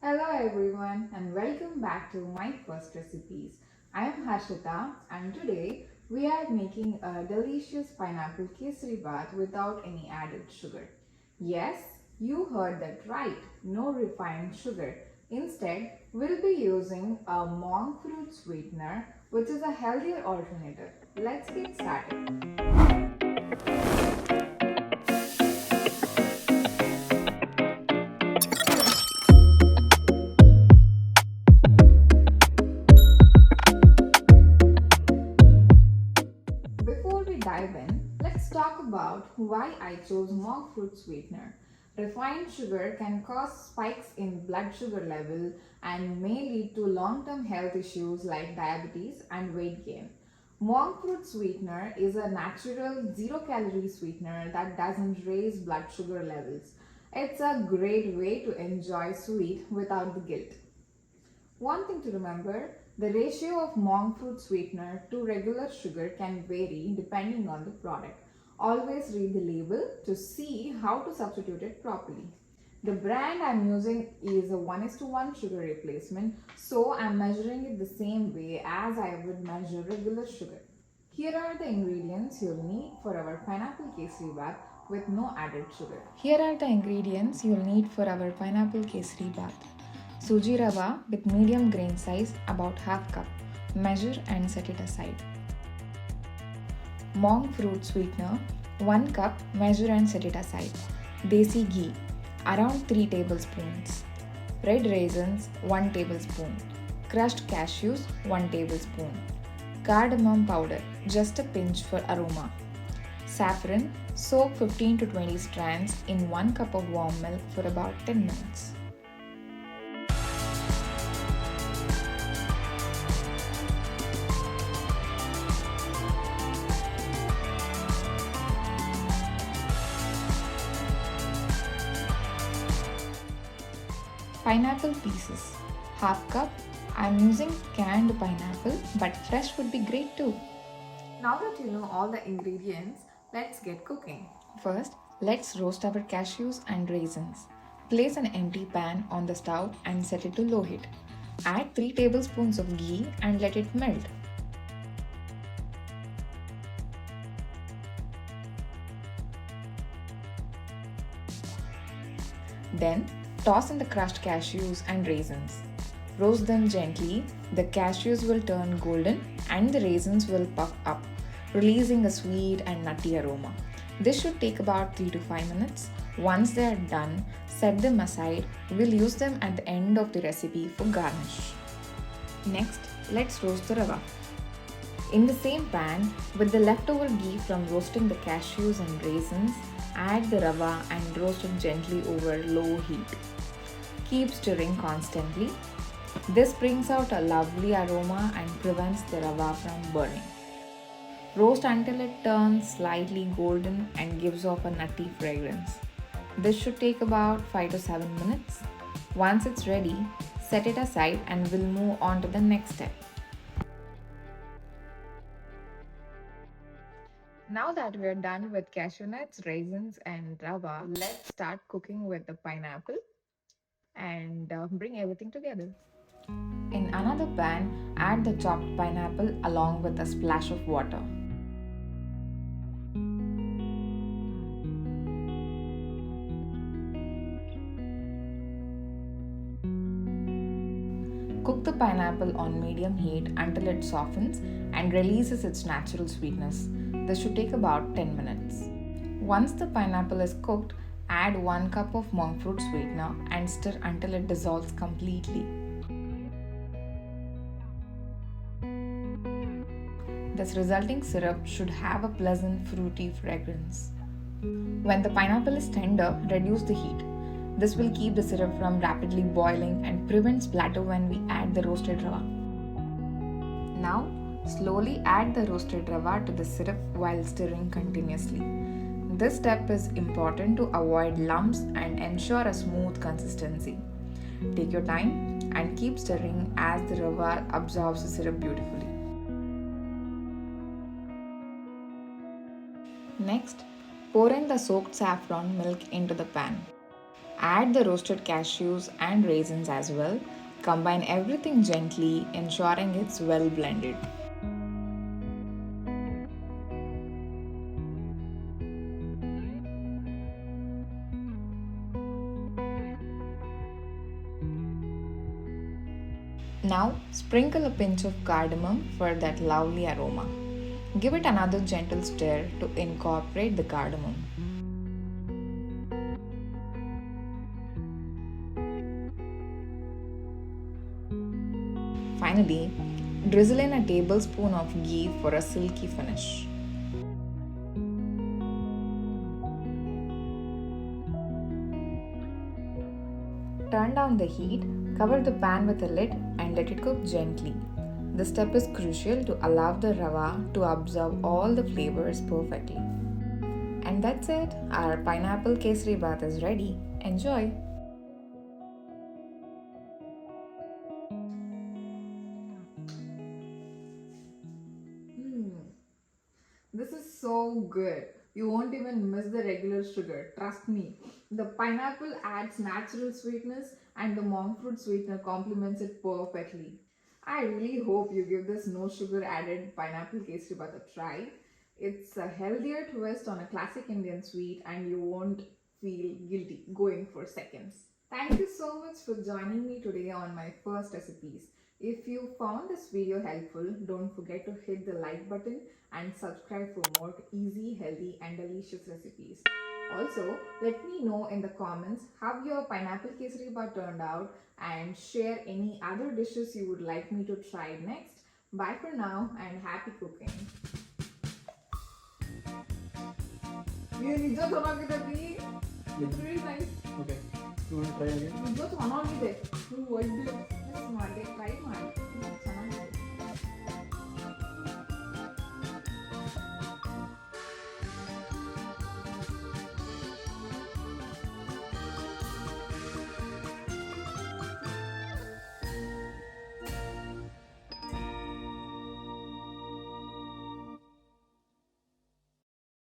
Hello everyone and welcome back to my first recipes. I am Harshita and today we are making a delicious pineapple kesari bath without any added sugar. Yes, you heard that right, no refined sugar. Instead, we'll be using a monk fruit sweetener which is a healthier alternative. Let's get started. Before we dive in, let's talk about why I chose monk fruit sweetener. Refined sugar can cause spikes in blood sugar level and may lead to long-term health issues like diabetes and weight gain. Monk fruit sweetener is a natural zero-calorie sweetener that doesn't raise blood sugar levels. It's a great way to enjoy sweet without the guilt. One thing to remember, the ratio of monk fruit sweetener to regular sugar can vary depending on the product. Always read the label to see how to substitute it properly. The brand I'm using is a 1:1 sugar replacement, so I'm measuring it the same way as I would measure regular sugar. Here are the ingredients you'll need for our pineapple kesari bath with no added sugar. Here are the ingredients you'll need for our pineapple kesari bath. Suji rava with medium grain size about half cup. Measure and set it aside. Monk fruit sweetener 1 cup. Measure and set it aside. Desi ghee around 3 tablespoons. Red raisins 1 tablespoon. Crushed cashews 1 tablespoon. Cardamom powder just a pinch for aroma. Saffron, soak 15 to 20 strands in 1 cup of warm milk for about 10 minutes. Pineapple pieces, half cup. I'm using canned pineapple, but fresh would be great too. Now that you know all the ingredients, let's get cooking. First, let's roast our cashews and raisins. Place an empty pan on the stove and set it to low heat. Add 3 tablespoons of ghee and let it melt. Then, toss in the crushed cashews and raisins. Roast them gently. The cashews will turn golden and the raisins will puff up, releasing a sweet and nutty aroma. This should take about 3 to 5 minutes. Once they are done, set them aside. We'll use them at the end of the recipe for garnish. Next, let's roast the rava. In the same pan, with the leftover ghee from roasting the cashews and raisins, add the rava and roast it gently over low heat. Keep stirring constantly. This brings out a lovely aroma and prevents the rava from burning. Roast until it turns slightly golden and gives off a nutty fragrance. This should take about 5 to 7 minutes. Once it's ready, set it aside and we'll move on to the next step. Now that we're done with cashew nuts, raisins, and rava, let's start cooking with the pineapple and bring everything together. In another pan, add the chopped pineapple along with a splash of water. Cook the pineapple on medium heat until it softens and releases its natural sweetness. This should take about 10 minutes. Once the pineapple is cooked, add 1 cup of monk fruit sweetener and stir until it dissolves completely. This resulting syrup should have a pleasant fruity fragrance. When the pineapple is tender, reduce the heat. This will keep the syrup from rapidly boiling and prevent splatter when we add the roasted rava. Now, slowly add the roasted rava to the syrup while stirring continuously. This step is important to avoid lumps and ensure a smooth consistency. Take your time and keep stirring as the rava absorbs the syrup beautifully. Next, pour in the soaked saffron milk into the pan. Add the roasted cashews and raisins as well. Combine everything gently, ensuring it's well blended. Now, sprinkle a pinch of cardamom for that lovely aroma. Give it another gentle stir to incorporate the cardamom. Finally, drizzle in a tablespoon of ghee for a silky finish. Turn down the heat, cover the pan with a lid and let it cook gently. This step is crucial to allow the rava to absorb all the flavors perfectly. And that's it, our pineapple kesari bath is ready. Enjoy! This is so good. You won't even miss the regular sugar. Trust me. The pineapple adds natural sweetness and the monk fruit sweetener complements it perfectly. I really hope you give this no sugar added pineapple kesari bath a try. It's a healthier twist on a classic Indian sweet and you won't feel guilty going for seconds. Thank you so much for joining me today on my first recipes. If you found this video helpful, don't forget to hit the like button and subscribe for more easy, healthy and delicious recipes. Also, let me know in the comments how your pineapple kesari bath turned out and share any other dishes you would like me to try next. Bye for now and happy cooking. You need to It's really nice. Okay. You want to try again? You just one on it. You white. Let's try.